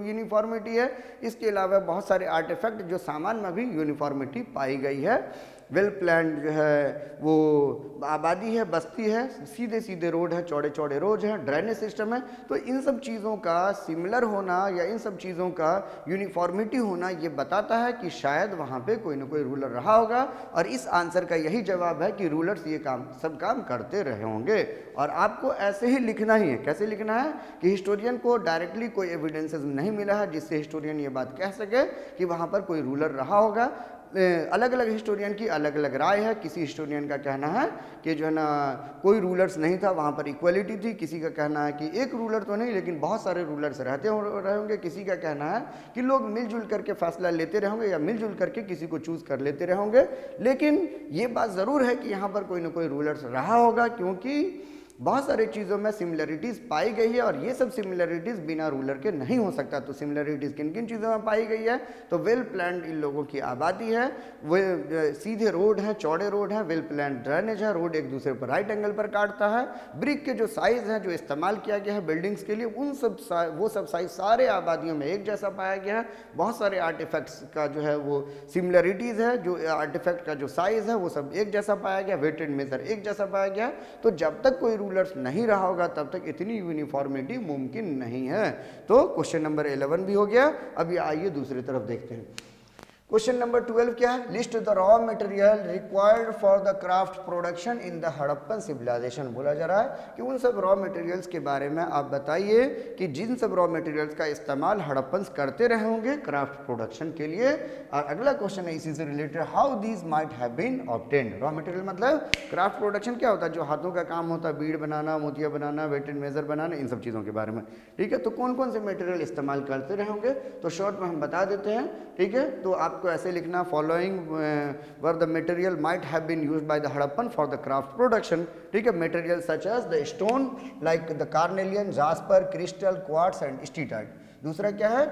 [SPEAKER 1] यूनिफॉर्मिटी है। इसके अलावा बहुत सारे आर्टिफैक्ट जो सामान में भी यूनिफॉर्मिटी पाई गई है। वेल प्लान्ड जो है वो आबादी है, बस्ती है, सीधे सीधे रोड है, चौड़े चौड़े रोड हैं, ड्रेनेज सिस्टम है। तो इन सब चीज़ों का सिमिलर होना या इन सब चीज़ों का यूनिफॉर्मिटी होना ये बताता है कि शायद वहाँ पे कोई ना कोई रूलर रहा होगा। और इस आंसर का यही जवाब है कि रूलर्स ये सब काम करते रहे होंगे। और आपको ऐसे ही लिखना ही है। कैसे लिखना है कि हिस्टोरियन को डायरेक्टली कोई एविडेंसेस नहीं मिला है जिससे हिस्टोरियन ये बात कह सके कि वहाँ पर कोई रूलर रहा होगा। अलग अलग हिस्टोरियन की अलग अलग राय है। किसी हिस्टोरियन का कहना है कि जो है ना कोई रूलर्स नहीं था, वहाँ पर इक्वलिटी थी। किसी का कहना है कि एक रूलर तो नहीं लेकिन बहुत सारे रूलर्स रहते रहे होंगे। किसी का कहना है कि लोग मिलजुल करके फैसला लेते रहेंगे या मिलजुल करके किसी को चूज़ कर लेते रहेंगे। लेकिन ये बात ज़रूर है कि यहाँ पर कोई ना कोई रूलर्स रहा होगा, क्योंकि बहुत सारी चीज़ों में सिमिलरिटीज़ पाई गई है और ये सब सिमिलरिटीज़ बिना रूलर के नहीं हो सकता। तो सिमिलरिटीज़ किन किन चीज़ों में पाई गई है? तो वेल प्लान्ड इन लोगों की आबादी है, वो सीधे रोड हैं, चौड़े रोड हैं, वेल प्लान्ड ड्रेनेज है, रोड एक दूसरे पर राइट एंगल पर काटता है, ब्रिक के जो साइज़ हैं जो इस्तेमाल किया गया है बिल्डिंग्स के लिए वो सब साइज़ सारे आबादियों में एक जैसा पाया गया है। बहुत सारे आर्टिफैक्ट्स का जो है वो सिमिलरिटीज़ है, जो आर्टिफैक्ट का जो साइज़ है वो सब एक जैसा पाया गया, वेट एंड मेजर एक जैसा पाया गया। तो जब तक कोई रूलर्स नहीं रहा होगा तब तक इतनी यूनिफॉर्मिटी मुमकिन नहीं है। तो क्वेश्चन नंबर 11 भी हो गया। अभी आइए दूसरी तरफ देखते हैं। क्वेश्चन नंबर 12 क्या है? List the raw material required for the craft production in the Harappan civilisation. बोला जा रहा है कि उन सब रॉ मटेरियल्स के बारे में आप बताइए कि जिन सब रॉ मटेरियल्स का इस्तेमाल हड़प्पन्स करते रहे होंगे क्राफ्ट प्रोडक्शन के लिए। और अगला क्वेश्चन है इसी से related, how these might have been obtained. Raw material मतलब क्राफ्ट प्रोडक्शन क्या होता है? जो हाथों का काम होता है, बीड बनाना, मोतिया बनाना, वेट एंड मेजर बनाना, इन सब चीज़ों के बारे में। ठीक है, तो कौन कौन से मटेरियल इस्तेमाल करते रहे होंगे तो शॉर्ट में हम बता देते हैं। ठीक है, तो आपको ऐसे लिखना, following were the material might have been used by the Harappan for the craft production. ठीक है, material such as the stone like the carnelian, jasper, crystal, quartz and steatite. दूसरा क्या है?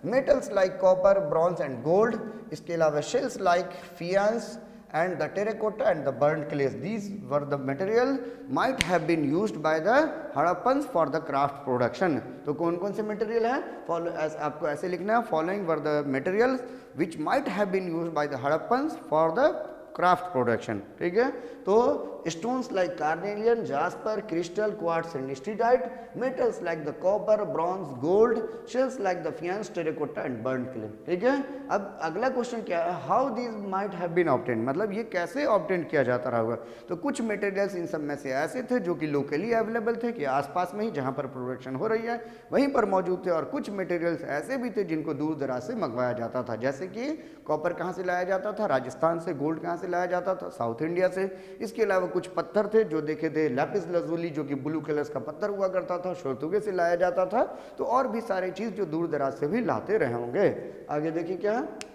[SPEAKER 1] Metals like copper, bronze and gold. इसके अलावा shells like faience and the terracotta and the burnt clays. These were the material might have been used by the Harappans for the craft production. तो कौन कौन से material हैं? आपको ऐसे लिखना है, following were the materials which might have been used by the Harappans for the craft production. ठीक है, तो stones like carnelian, jasper, crystal, quartz and steatite, metals like the copper, bronze, gold, shells like the faience, terracotta and burnt clay. ठीक है, अब अगला question क्या है? How these might have been obtained, मतलब ये कैसे ऑब्टेन किया जाता रहा होगा। तो कुछ मटेरियल्स इन सब में से ऐसे थे जो कि लोकली अवेलेबल थे, कि आसपास में ही जहाँ पर प्रोडक्शन हो रही है वहीं पर मौजूद थे, और कुछ मटेरियल्स ऐसे भी थे जिनको दूर दराज से मंगवाया जाता था। जैसे कि कॉपर कहाँ से लाया जाता था? राजस्थान से। गोल्ड कहाँ से लाया जाता था? साउथ इंडिया से। इसके अलावा कुछ पत्थर थे जो देखे थे, लैपिस लजुली जो कि ब्लू कलर्स का पत्थर हुआ करता था, शोरतुगे से लाया जाता था। तो और भी सारी चीज़ जो दूर दराज से भी लाते रहे होंगे। आगे देखिए क्या है?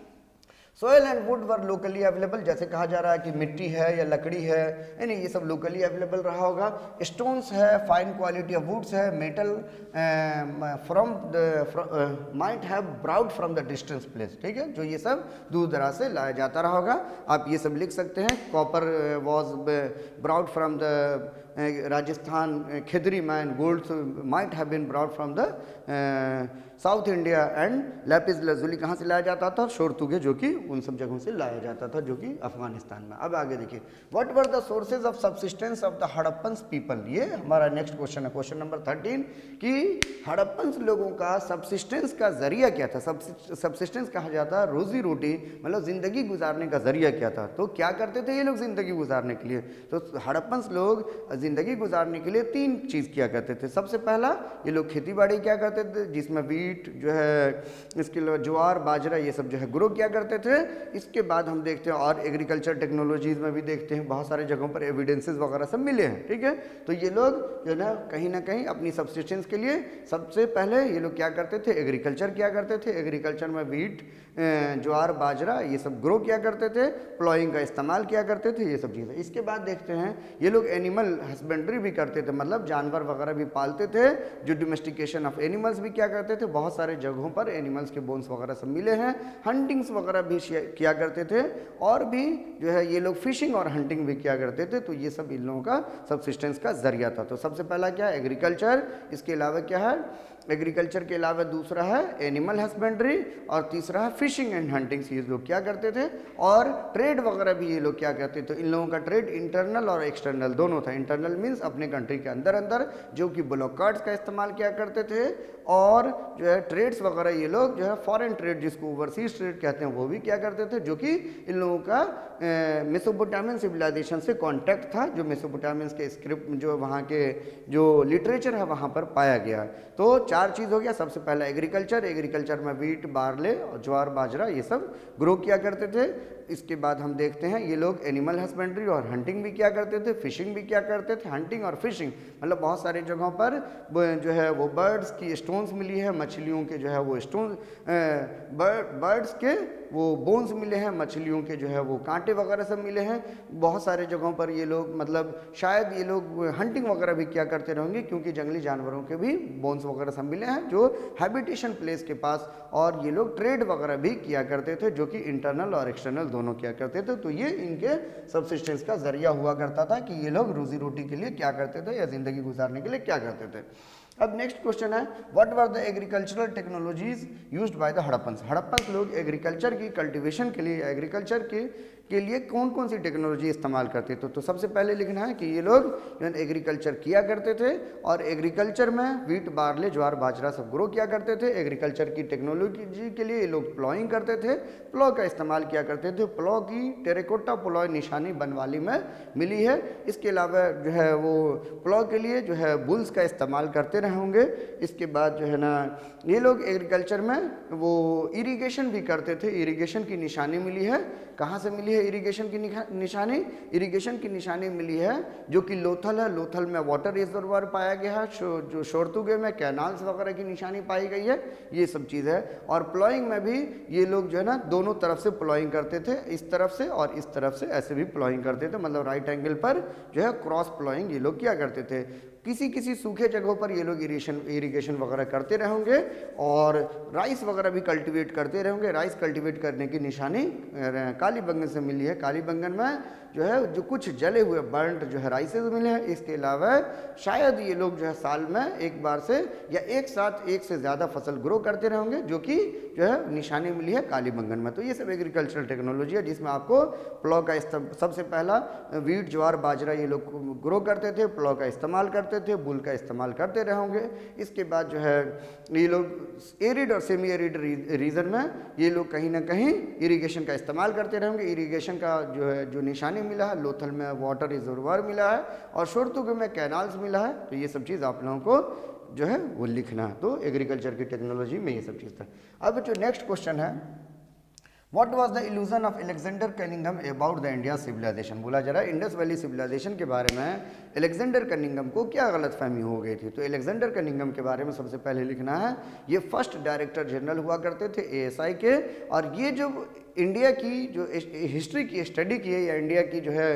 [SPEAKER 1] Soil and would were locally available. जैसे कहा जा रहा है कि मिट्टी है या लकड़ी है, यानी ये सब लोकली अवेलेबल रहा होगा। स्टोन्स है, फाइन क्वालिटी ऑफ वुड्स है, metal from the might have brought from the distance place. ठीक है, जो ये सब दूर दराज से लाया जाता रहा होगा। आप ये सब लिख सकते हैं। Copper was brought from the Rajasthan, Khetri mine, gold might have been brought from the South India, and lapis lazuli कहाँ से लाया जाता था? शोरतुगे, जो कि उन सब जगहों से लाया जाता था, जो कि अफगानिस्तान में। अब आगे देखिए, what were the sources of subsistence of the Harappans people. ये हमारा नेक्स्ट क्वेश्चन है, क्वेश्चन नंबर 13, कि हड़प्पन्स लोगों का सब्सिस्टेंस का जरिया क्या था? सब्सिस्टेंस कहा जाता है रोजी रोटी, मतलब जिंदगी गुजारने का जरिया क्या था। तो क्या करते थे ये लोग जिंदगी गुजारने के लिए? तो हड़प्पन्स लोग जिंदगी गुजारने के लिए 3 चीज़ किया करते थे। सबसे पहला, ये लोग खेती बाड़ी क्या करते थे, जिसमें वीट जो है, इसके अलावा ज्वार, बाजरा, ये सब जो है ग्रो किया करते थे। इसके बाद हम देखते हैं और एग्रीकल्चर टेक्नोलॉजीज में भी देखते हैं, बहुत सारे जगहों पर एविडेंसेस वगैरह सब मिले हैं। ठीक है, तो ये लोग जो है ना कहीं अपनी सब्सिस्टेंस के लिए सबसे पहले ये लोग क्या करते थे? एग्रीकल्चर किया करते थे। एग्रीकल्चर में वीट, ज्वार, बाजरा ये सब ग्रो किया करते थे, प्लॉइंग का इस्तेमाल किया करते थे, ये सब चीज़ें। इसके बाद देखते हैं ये लोग एनिमल हस्बेंड्री भी करते थे, मतलब जानवर वगैरह भी पालते थे। जो डोमेस्टिकेशन ऑफ एनिमल्स भी क्या करते थे, बहुत सारे जगहों पर एनिमल्स के बोन्स वगैरह सब मिले हैं। हंटिंग्स वगैरह भी किया करते थे, और भी जो है ये लोग फिशिंग और हंटिंग भी किया करते थे। तो ये सब इन लोगों का सबसिस्टेंस का जरिया था। तो सबसे पहला क्या है, एग्रीकल्चर। इसके अलावा क्या है, एग्रीकल्चर के अलावा दूसरा है एनिमल हस्बेंड्री, और तीसरा है फिशिंग एंड हंटिंग। ये लोग क्या करते थे, और ट्रेड वगैरह भी ये लोग क्या करते थे। तो इन लोगों का ट्रेड इंटरनल और एक्सटर्नल दोनों था। इंटरनल मीन्स अपने कंट्री के अंदर अंदर, जो कि ब्लॉक कार्ड्स का इस्तेमाल किया करते थे, और जो है ट्रेड्स वगैरह ये लोग जो है फॉरेन ट्रेड, जिसको ओवरसीज ट्रेड कहते हैं, वो भी क्या करते थे, जो कि इन लोगों का मेसोपोटामियन सिविलाइजेशन से कॉन्टैक्ट था। जो मेसोपोटामियंस के स्क्रिप्ट, जो वहाँ के जो लिटरेचर है वहाँ पर पाया गया। तो चार चीज़ हो गया। सबसे पहला एग्रीकल्चर, एग्रीकल्चर में वीट, बार्ले, ज्वार, बाजरा ये सब ग्रो किया करते थे। इसके बाद हम देखते हैं ये लोग एनिमल हस्बेंड्री और हंटिंग भी क्या करते थे, फिशिंग भी क्या करते थे। हंटिंग और फिशिंग मतलब बहुत सारी जगहों पर जो है वो बर्ड्स की स्टोन्स मिली है, मछलियों के जो है वो स्टोन, बर्ड्स के वो बोन्स मिले हैं, मछलियों के जो है वो कांटे वगैरह सब मिले हैं। बहुत सारे जगहों पर ये लोग मतलब शायद ये लोग हंटिंग वगैरह भी क्या करते रहेंगे, क्योंकि जंगली जानवरों के भी बोन्स वगैरह सब मिले हैं जो हैबिटेशन प्लेस के पास। और ये लोग ट्रेड वगैरह भी किया करते थे, जो कि इंटरनल और एक्सटर्नल दोनों किया करते थे। तो ये इनके सबसिस्टेंस का जरिया हुआ करता था कि ये लोग रोजी रोटी के लिए क्या करते थे, या ज़िंदगी गुजारने के लिए क्या करते थे। अब नेक्स्ट क्वेश्चन है, what were the agricultural technologies used by the Harappans. Harappans लोग एग्रीकल्चर की कल्टीवेशन के लिए, एग्रीकल्चर के लिए कौन कौन सी टेक्नोलॉजी इस्तेमाल करते थे। तो सबसे पहले लिखना है कि ये लोग एग्रीकल्चर किया करते थे, और एग्रीकल्चर में वीट, बार्ले, ज्वार, बाजरा सब ग्रो किया करते थे। एग्रीकल्चर की टेक्नोलॉजी के लिए ये लोग प्लॉइंग करते थे, प्लॉ का इस्तेमाल किया करते थे। प्लॉ की टेराकोटा प्लॉय निशानी बनवाली में मिली है। इसके अलावा जो है वो प्लॉ के लिए जो है बुल्स का इस्तेमाल करते रहे होंगे। इसके बाद जो है ना ये लोग एग्रीकल्चर में वो इरिगेशन भी करते थे। इरिगेशन की निशानी मिली है, कहाँ से मिली है इरिगेशन की निशानी, इरिगेशन की निशानी मिली है जो कि लोथल है। लोथल में वाटर रिजर्वर पाया गया है। जो शोरतुगे में कैनाल्स वगैरह की निशानी पाई गई है। ये सब चीज़ है। और प्लॉइंग में भी ये लोग जो है ना दोनों तरफ से प्लॉइंग करते थे, इस तरफ से और इस तरफ से, ऐसे भी प्लॉइंग करते थे। मतलब राइट एंगल पर जो है क्रॉस प्लॉइंग ये लोग क्या करते थे। किसी किसी सूखे जगहों पर ये लोग इरिगेशन वगैरह करते रहेंगे, और राइस वगैरह भी कल्टीवेट करते रहेंगे। राइस कल्टीवेट करने की निशानी कालीबंगन से मिली है। कालीबंगन में जो है जो कुछ जले हुए बर्न्ट जो है राइसेस मिले हैं। इसके अलावा शायद ये लोग जो है साल में एक बार से या एक साथ एक से ज़्यादा फसल ग्रो करते रहेंगे, जो कि जो है निशानी मिली है कालीबंगन में। तो ये सब एग्रीकल्चरल टेक्नोलॉजी है, जिसमें आपको प्लॉ का सबसे पहला वीट, ज्वार, बाजरा ये लोग ग्रो करते थे, प्लॉ का इस्तेमाल करते थे, बुल का इस्तेमाल करते रहेंगे। इसके बाद जो है ये लोग एरिड और सेमी एरिड रीजन में ये लोग कहीं ना कहीं इरिगेशन का इस्तेमाल करते रहेंगे। इरिगेशन का जो है जो निशानी मिला है, लोथल में वाटर रिजर्वर मिला है, और शोरतुगे में कैनाल्स मिला है। तो ये सब चीज़ आप लोगों को जो है वो लिखना है। तो एग्रीकल्चर की टेक्नोलॉजी में ये सब चीज़ था। अब जो नेक्स्ट क्वेश्चन है, What was the illusion of Alexander Cunningham about the India civilization। बोला जा रहा है इंडस वैली सिविलाइजेशन के बारे में अलेक्जेंडर कनिंगम को क्या गलतफहमी हो गई थी। तो अलेक्जेंडर कनिंगम के बारे में सबसे पहले लिखना है, ये फर्स्ट डायरेक्टर जनरल हुआ करते थे एएसआई के। और ये जो इंडिया की जो हिस्ट्री की स्टडी की है, या इंडिया की जो है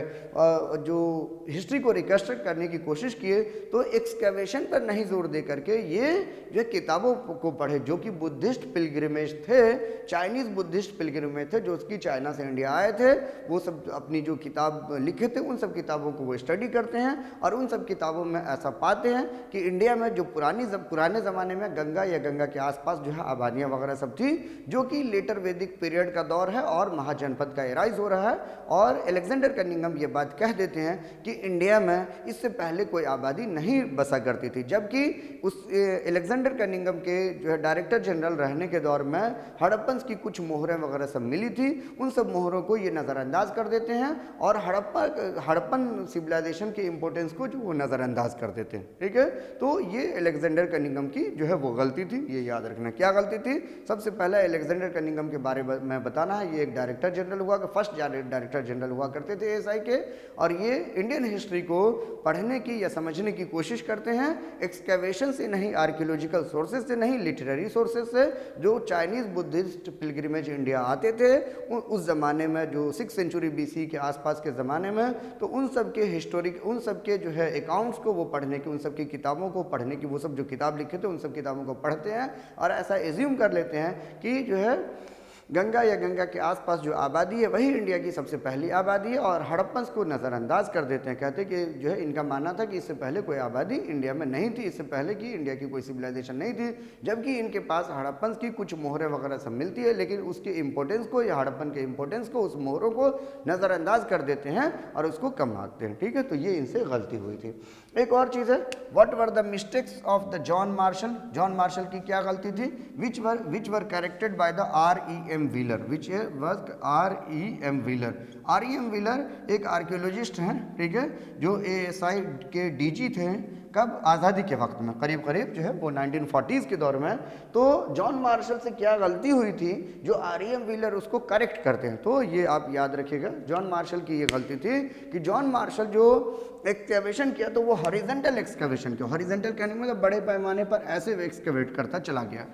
[SPEAKER 1] जो हिस्ट्री को रिकन्स्ट्रक्ट करने की कोशिश किए, तो एक्सकैवेशन पर नहीं जोर दे करके ये जो है किताबों को पढ़े, जो कि बुद्धिस्ट पिलग्रिमेज थे, चाइनीज़ बुद्धिस्ट पिलग्रिमेज थे, जो उसकी चाइना से इंडिया आए थे। वो सब अपनी जो किताब लिखे थे उन सब किताबों को वो स्टडी करते हैं, और उन सब किताबों में ऐसा पाते हैं कि इंडिया में जो पुराने ज़माने में गंगा या गंगा के आसपास जो है आबादियाँ वगैरह सब थी, जो कि लेटर वैदिक पीरियड का दौर है, और महाजनपद का एराइज हो रहा है। और अलेक्जेंडर कनिंघम ये बात कह देते हैं कि इंडिया में इससे पहले कोई आबादी नहीं बसा करती थी, जबकि उस अलेक्जेंडर कनिंघम के जो है डायरेक्टर जनरल रहने के दौर में हड़प्पन्स की कुछ मोहरें वगैरह सब मिली थी। उन सब मोहरों को ये नज़रअंदाज कर देते हैं, और हड़प्पन सिविलाइजेशन के इंपॉर्टेंस को जो वो नज़रअंदाज कर देते हैं। ठीक है, तो ये अलेक्जेंडर कनिंघम की जो है वो गलती थी, ये याद रखना। क्या गलती थी? सबसे पहले अलेक्जेंडर कनिंघम के बारे में बताना है। ये एक डायरेक्टर जनरल हुआ, फर्स्ट डायरेक्टर जनरल हुआ करते थे एएसआई के, और ये इंडियन हिस्ट्री को पढ़ने की या समझने की कोशिश करते हैं एक्सकैवेशन से नहीं, आर्कियोलॉजिकल सोर्सेज से नहीं, लिटरेरी सोर्सेज से। जो चाइनीज़ बुद्धिस्ट पिलग्रिमेज इंडिया आते थे उस ज़माने में, जो 6th सेंचुरी BC के आसपास के ज़माने में, तो उन सब के हिस्टोरिक, उन सब सब के जो है अकाउंट्स को वो पढ़ने की, उन सब की किताबों को पढ़ने की, वो सब जो किताब लिखे थे उन सब किताबों को पढ़ते हैं और ऐसा एज्यूम कर लेते हैं कि जो है गंगा या गंगा के आसपास जो आबादी है वही इंडिया की सबसे पहली आबादी है, और हड़प्पन्स को नज़रअंदाज कर देते हैं। कहते हैं कि जो है इनका मानना था कि इससे पहले कोई आबादी इंडिया में नहीं थी, इससे पहले की इंडिया की कोई सिविलाइजेशन नहीं थी, जबकि इनके पास हड़प्पन्स की कुछ मोहरें वगैरह सब मिलती है, लेकिन उसके इम्पोर्टेंस को या हड़प्पन के इम्पोर्टेंस को, उस मोहरों को नज़रअंदाज कर देते हैं और उसको कम आंकते हैं। ठीक है, तो ये इनसे गलती हुई थी। एक और चीज़ है, what were the mistakes of the John Marshall. John Marshall की क्या गलती थी? Which were corrected by the R.E.M. Wheeler, which was R.E.M. Wheeler. R.E.M. Wheeler एक आर्कियोलॉजिस्ट हैं, ठीक है, जो ASI के DG थे। कब? आज़ादी के वक्त में, करीब करीब जो है वो 1940s के दौर में। तो जॉन मार्शल से क्या गलती हुई थी जो R.E.M. व्हीलर उसको करेक्ट करते हैं? तो ये आप याद रखिएगा, जॉन मार्शल की ये गलती थी कि जॉन मार्शल जो एक्सकैवेशन किया तो वो हॉरिजॉन्टल एक्सकैवेशन किया। हॉरिजॉन्टल कहने का मतलब बड़े पैमाने पर ऐसे एक्सकैवेट करता चला गया,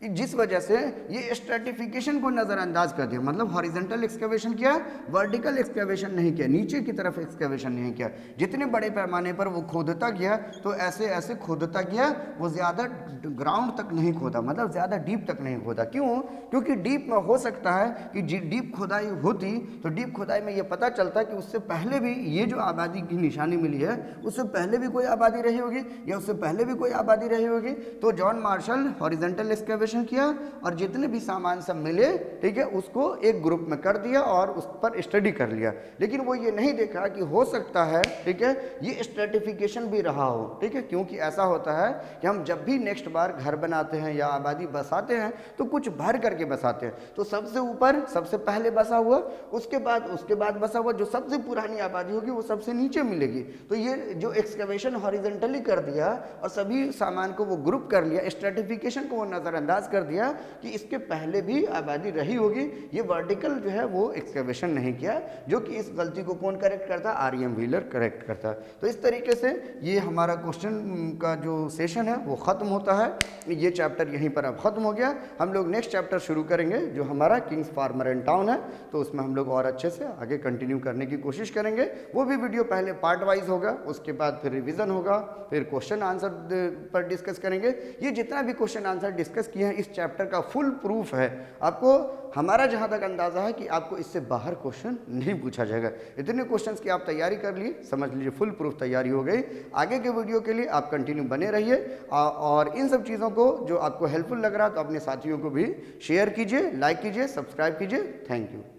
[SPEAKER 1] जिस वजह से ये स्ट्रेटिफिकेशन को नज़रअंदाज कर दिया। मतलब हॉरिजॉन्टल एक्सकैवेशन किया, वर्टिकल एक्सकैवेशन नहीं किया, नीचे की तरफ एक्सकैवेशन नहीं किया। जितने बड़े पैमाने पर वो खोदता गया तो ऐसे ऐसे खोदता गया, वो ज़्यादा ग्राउंड तक नहीं खोदा, मतलब ज़्यादा डीप तक नहीं खोदा। क्यों? क्योंकि डीप में हो सकता है कि डीप खुदाई होती तो डीप खुदाई में ये पता चलता कि उससे पहले भी ये जो आबादी की निशानी मिली है उससे पहले भी कोई आबादी रही होगी या उससे पहले भी कोई आबादी रही होगी। तो जॉन मार्शल हॉरिजॉन्टल एक्सकैवेशन किया और जितने भी सामान सब मिले, ठीक है, उसको एक ग्रुप में कर दिया और उस पर स्टडी कर लिया। लेकिन वो ये नहीं देखा कि हो सकता है, ठीक है, ये स्ट्रेटिफिकेशन भी रहा हो। ठीक है, क्योंकि ऐसा होता है कि हम जब भी नेक्स्ट बार घर बनाते हैं या आबादी बसाते हैं तो कुछ भर करके बसाते हैं। तो सबसे ऊपर सबसे पहले बसा हुआ, उसके बाद बसा हुआ जो सबसे पुरानी आबादी होगी वो सबसे नीचे मिलेगी। तो ये जो एक्सकैवेशन हॉरिजॉन्टली कर दिया और सभी सामान को वो ग्रुप कर लिया, स्ट्रेटिफिकेशन को वो नज़रअंदाज कर दिया कि इसके पहले भी आबादी रही होगी। ये वर्टिकल जो है वो एक्सकैवेशन नहीं किया, जो कि इस गलती को कौन करेक्ट करता? R.E.M. व्हीलर करेक्ट करता। तो इस तरीके से ये हमारा क्वेश्चन का जो सेशन है वो ख़त्म होता है। ये चैप्टर यहीं पर अब ख़त्म हो गया। हम लोग नेक्स्ट चैप्टर शुरू करेंगे जो हमारा किंग्स फार्मर एंड टाउन है, तो उसमें हम लोग और अच्छे से आगे कंटिन्यू करने की कोशिश करेंगे। वो भी वीडियो पहले पार्ट वाइज होगा, उसके बाद फिर रिवीजन होगा, फिर क्वेश्चन आंसर पर डिस्कस करेंगे। ये जितना भी क्वेश्चन आंसर डिस्कस किए हैं इस चैप्टर का फुल प्रूफ है। आपको हमारा जहाँ तक अंदाज़ा है कि आपको इससे बाहर क्वेश्चन नहीं पूछा जाएगा। इतने क्वेश्चंस की आप तैयारी कर लिए, समझ लीजिए फुल प्रूफ तैयारी हो गई। आगे के वीडियो के लिए आप कंटिन्यू बने रहिए और इन सब चीज़ों को जो आपको हेल्पफुल लग रहा है तो अपने साथियों को भी शेयर कीजिए, लाइक कीजिए, सब्सक्राइब कीजिए। Thank you.